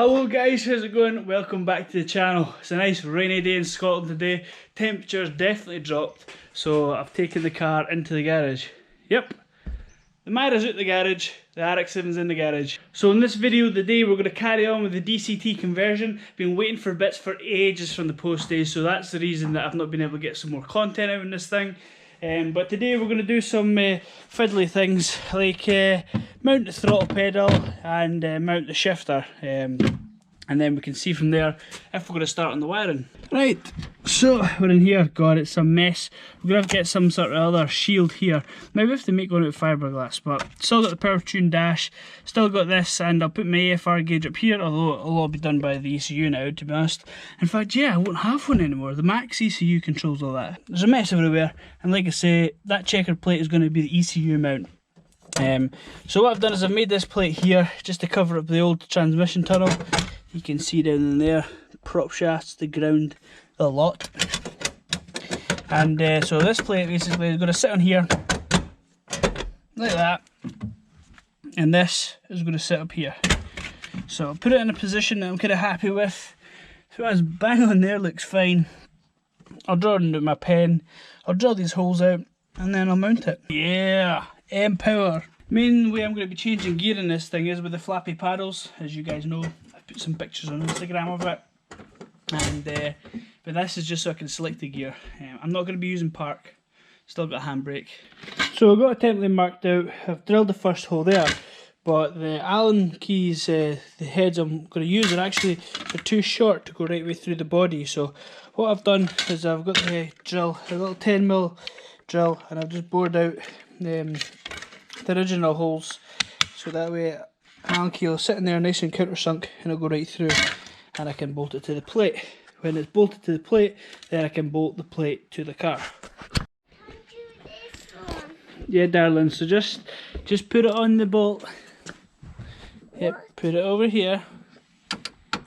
Hello guys, how's it going? Welcome back to the channel. It's a nice rainy day in Scotland today. Temperature's definitely dropped, so I've taken the car into the garage. Yep, the Mara's out the garage, the RX7's in the garage. So in this video today we're going to carry on with the DCT conversion. Been waiting for bits for ages from the post days, so that's the reason that I've not been able to get some more content out in this thing. But today we're going to do some fiddly things like mount the throttle pedal and mount the shifter, and then we can see from there if we're going to start on the wiring. Right, so we're in here. God, it's a mess. We're going to have to get some sort of other shield here. Maybe we have to make one out of fiberglass, but still got the power tune dash, still got this, and I'll put my AFR gauge up here, although it'll all be done by the ECU now, to be honest. In fact, yeah, I won't have one anymore. The Max ECU controls all that. There's a mess everywhere, and like I say, that checkered plate is going to be the ECU mount. So what I've done is I've made this plate here just to cover up the old transmission tunnel. You can see down in there, prop shafts, the ground, the lot. And so this plate basically is going to sit on here, like that. And this is going to sit up here. So I'll put it in a position that I'm kind of happy with. So as bang on there, looks fine. I'll draw it into my pen, I'll drill these holes out, and then I'll mount it. Yeah, M-Power. Main way I'm going to be changing gear in this thing is with the flappy paddles, as you guys know. Put some pictures on Instagram of it, and but this is just so I can select the gear. I'm not going to be using park, still got a handbrake. So I've got a template marked out. I've drilled the first hole there, but the Allen keys, the heads I'm going to use are actually, they're too short to go right way through the body. So what I've done is I've got the drill, a little 10mm drill, and I've just bored out the original holes, so that way Allen key will sit in there nice and countersunk, and it'll go right through, and I can bolt it to the plate. When it's bolted to the plate, then I can bolt the plate to the car. Yeah, darling, so just put it on the bolt. Yep, put it over here.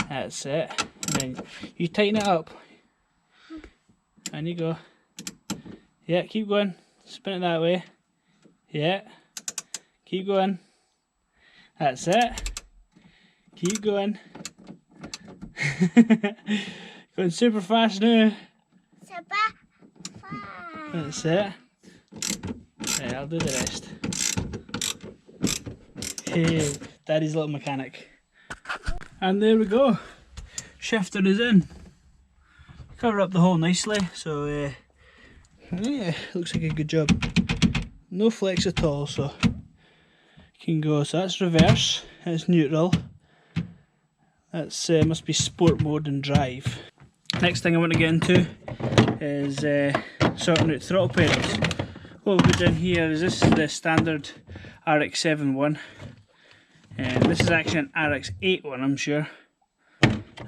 That's it. And then you tighten it up. And you go. Yeah, keep going. Spin it that way. Yeah. Keep going. That's it. Keep going. Going super fast now. Super fast. That's it. Right, I'll do the rest. Hey, Daddy's little mechanic. And there we go. Shifter is in. Cover up the hole nicely, so yeah, looks like a good job. No flex at all, so can go. So that's reverse, that's neutral, that's must be sport mode and drive. Next thing I want to get into is sorting out throttle pedals. What we've got down here is this is the standard RX7 one, and this is actually an RX8 one, I'm sure,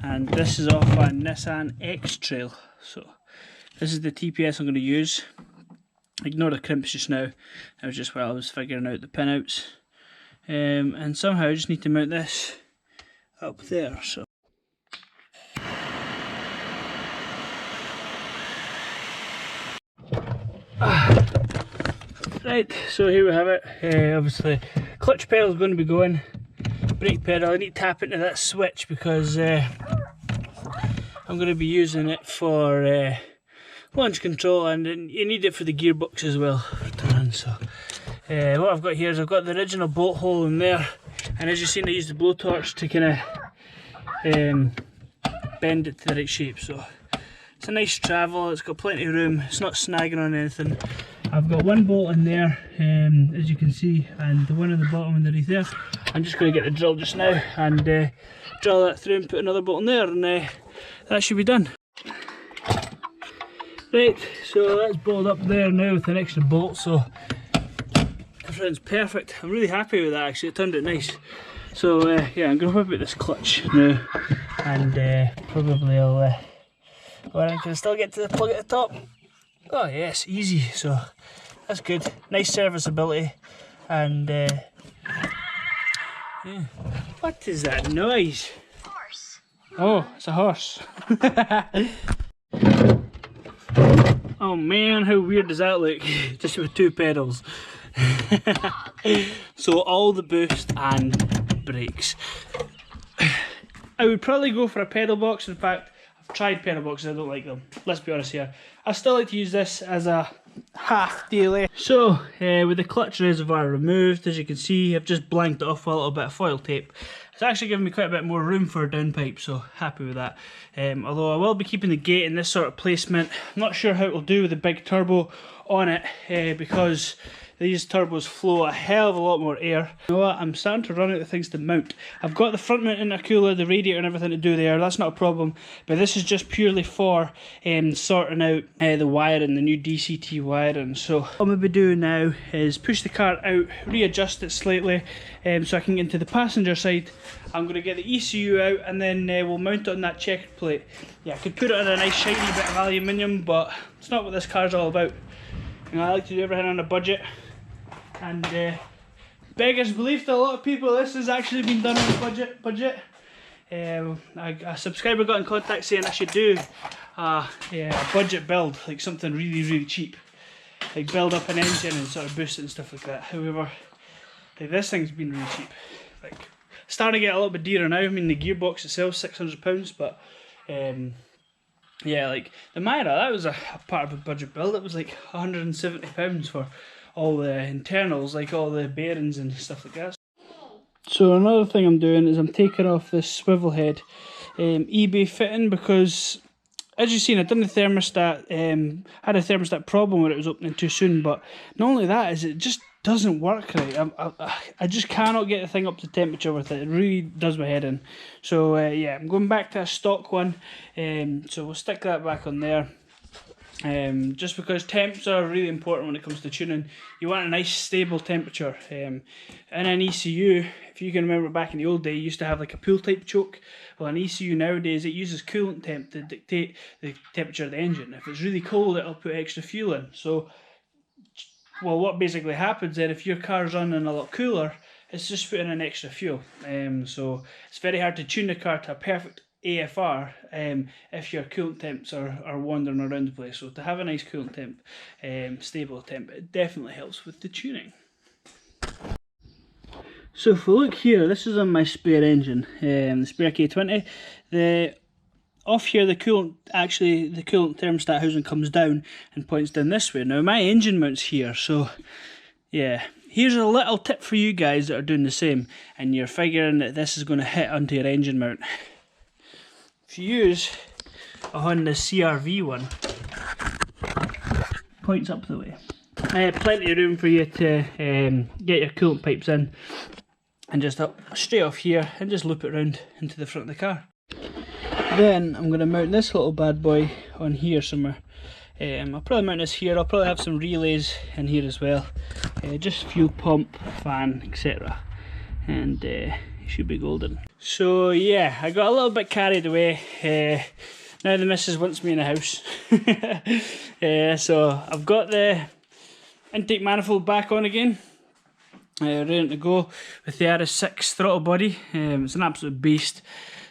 and this is off a Nissan X-Trail. So this is the TPS I'm going to use. Ignore the crimps just now, that was just while I was figuring out the pinouts. And somehow I just need to mount this up there. So right, so here we have it. Obviously clutch pedal is going to be going, brake pedal, I need to tap into that switch because I'm going to be using it for launch control, and you need it for the gearbox as well to run. So what I've got here is I've got the original bolt hole in there, and as you've seen I used the blowtorch to kind of bend it to the right shape. So it's a nice travel, it's got plenty of room, it's not snagging on anything. I've got one bolt in there, as you can see, and the one at the bottom underneath there. I'm just going to get the drill just now and drill that through and put another bolt in there, and that should be done. Right, so that's bolted up there now with an extra bolt, so everything's perfect. I'm really happy with that actually, it turned out nice. So yeah, I'm going to whip out this clutch now, and probably I'll I can still get to the plug at the top. Oh yes, easy, so that's good. Nice serviceability, and yeah. What is that noise? Horse. Oh, it's a horse. Oh man, how weird does that look? Just with two pedals. So all the boost and brakes. I would probably go for a pedal box. In fact, I've tried pedal boxes, I don't like them. Let's be honest here. I still like to use this as a half daily. So, with the clutch reservoir removed, as you can see, I've just blanked it off with a little bit of foil tape. It's actually given me quite a bit more room for a downpipe, so happy with that. Although I will be keeping the gate in this sort of placement. I'm not sure how it will do with the big turbo on it, because these turbos flow a hell of a lot more air. You know what, I'm starting to run out of things to mount. I've got the front mount intercooler, the radiator and everything to do there, that's not a problem. But this is just purely for sorting out the wiring, the new DCT wiring. So what I'm going to be doing now is push the car out, readjust it slightly so I can get into the passenger side. I'm going to get the ECU out and then we'll mount it on that checkered plate. Yeah, I could put it on a nice shiny bit of aluminium, but it's not what this car's all about. You know, I like to do everything on a budget. And beggars belief to a lot of people, this has actually been done on a budget. A subscriber got in contact saying I should do a budget build, like something really cheap, like build up an engine and sort of boost it and stuff like that. However, like, this thing's been really cheap, like starting to get a little bit dearer now. I mean, the gearbox itself £600, but yeah, like the Myra, that was a part of a budget build. It was like £170 for all the internals, like all the bearings and stuff like that. So another thing I'm doing is I'm taking off this swivel head eBay fitting, because as you've seen, I've done the thermostat, had a thermostat problem where it was opening too soon, but not only that, is it just doesn't work right. I just cannot get the thing up to temperature with it. It really does my head in. So yeah, I'm going back to a stock one, so we'll stick that back on there. Just because temps are really important when it comes to tuning. You want a nice stable temperature. In an ECU, if you can remember back in the old day, you used to have like a pool type choke. Well, an ECU nowadays, it uses coolant temp to dictate the temperature of the engine. If it's really cold, it'll put extra fuel in. So, well, what basically happens then, if your car's running a lot cooler, it's just putting in extra fuel. So it's very hard to tune the car to a perfect AFR if your coolant temps are wandering around the place. So to have a nice coolant temp, stable temp, it definitely helps with the tuning. So if we look here, this is on my spare engine, the spare K20. Off here, the coolant thermostat housing comes down and points down this way. Now my engine mount's here, so yeah. Here's a little tip for you guys that are doing the same and you're figuring that this is going to hit onto your engine mount. If you use a Honda CR-V one, points up the way. I have plenty of room for you to get your coolant pipes in, and just up straight off here and just loop it around into the front of the car. Then I'm going to mount this little bad boy on here somewhere. I'll probably mount this here. I'll probably have some relays in here as well. Just fuel pump, fan, etc. And it should be golden. So yeah, I got a little bit carried away. Now the missus wants me in the house. So I've got the intake manifold back on again. Ready to go with the RX7 throttle body. It's an absolute beast.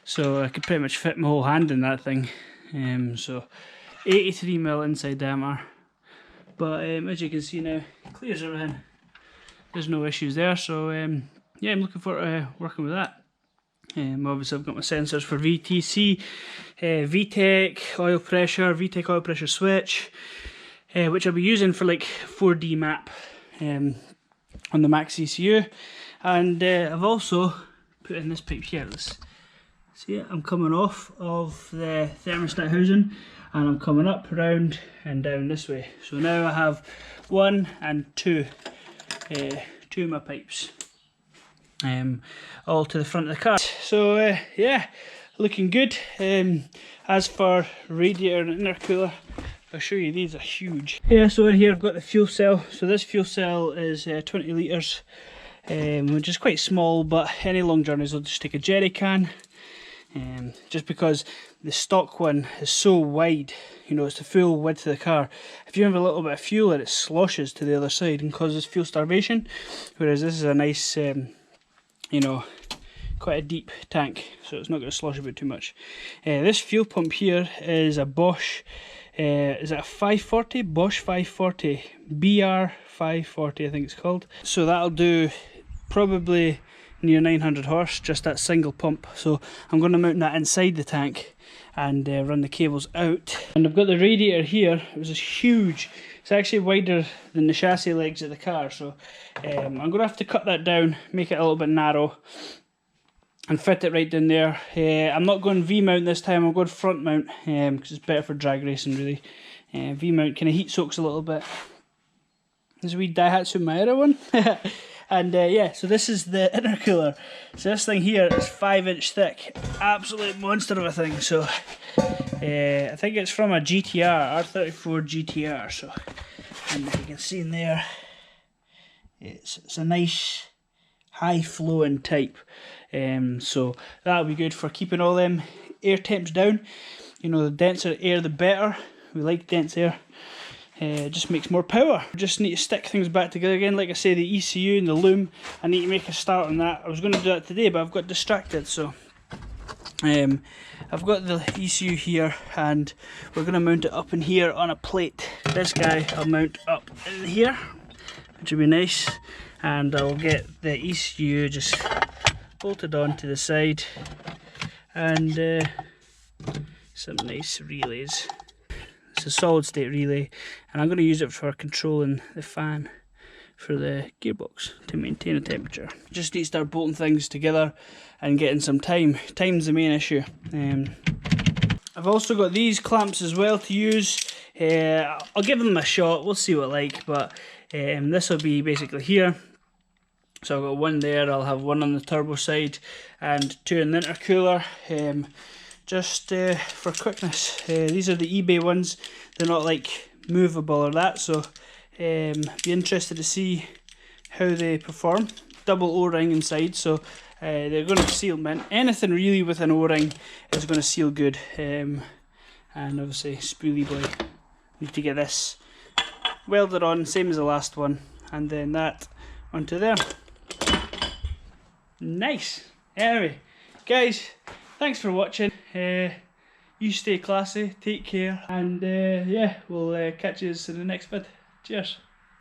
So I could pretty much fit my whole hand in that thing. So 83mm inside diameter. But as you can see now, clears everything. There's no issues there. So yeah, I'm looking forward to working with that. Obviously I've got my sensors for VTC, BEYTEK oil pressure, BEYTEK oil pressure switch, which I'll be using for like 4D map on the max ECU. And I've also put in this pipe here. Let's see it, I'm coming off of the thermostat housing and I'm coming up, round and down this way. So now I have 1 and 2 of my pipes. All to the front of the car. So yeah, looking good. As for radiator and intercooler, I'll show you, these are huge. Yeah, so in here I've got the fuel cell. So this fuel cell is 20 litres, which is quite small, but any long journeys I'll just take a jerry can. Just because the stock one is so wide, you know, it's the full width of the car. If you have a little bit of fuel, it sloshes to the other side and causes fuel starvation. Whereas this is a nice, you know, quite a deep tank, so it's not going to slosh about too much. This fuel pump here is a Bosch, is it a 540? Bosch 540, BR 540 I think it's called. So that'll do probably near 900 horse, just that single pump. So I'm going to mount that inside the tank and run the cables out. And I've got the radiator here. It was huge. It's actually wider than the chassis legs of the car, so I'm going to have to cut that down, make it a little bit narrow and fit it right down there. I'm not going V-mount this time, I'm going front mount because it's better for drag racing really. V-mount kind of heat soaks a little bit. There's a wee Daihatsu Miura one. And yeah, so this is the intercooler. So this thing here is 5-inch thick, absolute monster of a thing. So I think it's from a GTR, R34 GTR. So, and if you can see in there, it's a nice high flowing type. So that'll be good for keeping all them air temps down. You know, the denser air the better. We like dense air. It just makes more power. Just need to stick things back together again. Like I say, the ECU and the loom, I need to make a start on that. I was going to do that today, but I've got distracted. So I've got the ECU here, and we're going to mount it up in here on a plate. This guy I'll mount up in here, which will be nice. And I'll get the ECU just bolted on to the side, and some nice relays. It's a solid state relay, and I'm going to use it for controlling the fan for the gearbox to maintain a temperature. Just need to start bolting things together and getting some time. Time's the main issue. I've also got these clamps as well to use. I'll give them a shot, we'll see what I like, but this will be basically here. So I've got one there, I'll have one on the turbo side and two in the intercooler. Just for quickness, these are the eBay ones. They're not like movable or that, so be interested to see how they perform. Double O-ring inside, so they're going to seal mint. Anything really with an O-ring is going to seal good. And obviously spoolie boy, need to get this welded on, same as the last one, and then that onto there. Nice. Anyway, guys, thanks for watching. You stay classy, take care, and yeah, we'll catch you in the next vid. Cheers.